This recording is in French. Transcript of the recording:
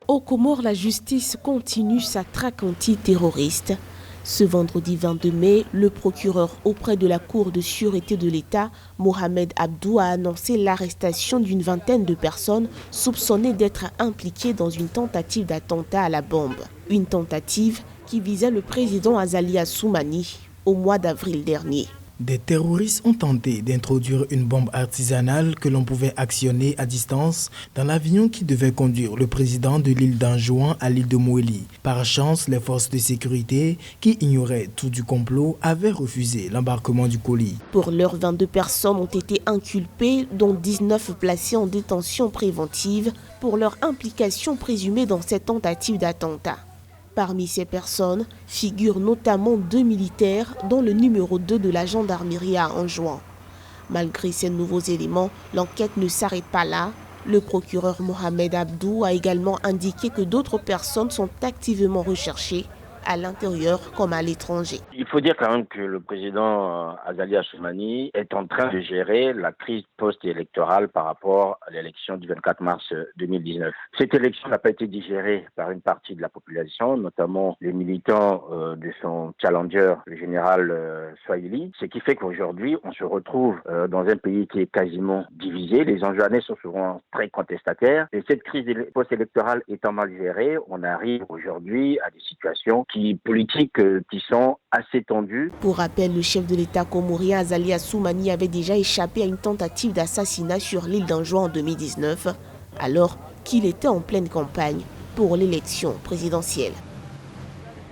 Aux Comores, la justice continue sa traque antiterroriste. Ce vendredi 22 mai, le procureur auprès de la Cour de sûreté de l'État, Mohamed Abdou, a annoncé l'arrestation d'une vingtaine de personnes soupçonnées d'être impliquées dans une tentative d'attentat à la bombe. Une tentative qui visait le président Azali Assoumani au mois d'avril dernier. Des terroristes ont tenté d'introduire une bombe artisanale que l'on pouvait actionner à distance dans l'avion qui devait conduire le président de l'île d'Anjouan à l'île de Mouéli. Par chance, les forces de sécurité, qui ignoraient tout du complot, avaient refusé l'embarquement du colis. Pour l'heure, 22 personnes ont été inculpées, dont 19 placées en détention préventive pour leur implication présumée dans cette tentative d'attentat. Parmi ces personnes figurent notamment 2 militaires, dont le numéro 2 de la gendarmerie à Anjouan. Malgré ces nouveaux éléments, l'enquête ne s'arrête pas là. Le procureur Mohamed Abdou a également indiqué que d'autres personnes sont activement recherchées à l'intérieur comme à l'étranger. Il faut dire quand même que le président Azali Assoumani est en train de gérer la crise post-électorale par rapport à l'élection du 24 mars 2019. Cette élection n'a pas été digérée par une partie de la population, notamment les militants de son challenger, le général Swahili, ce qui fait qu'aujourd'hui, on se retrouve dans un pays qui est quasiment divisé. Les Anjouanais sont souvent très contestataires. Et cette crise post-électorale étant mal gérée, on arrive aujourd'hui à des situations politiques qui sont assez tendues. Pour rappel, le chef de l'État comorien Azali Assoumani avait déjà échappé à une tentative d'assassinat sur l'île d'Anjouan en 2019, alors qu'il était en pleine campagne pour l'élection présidentielle.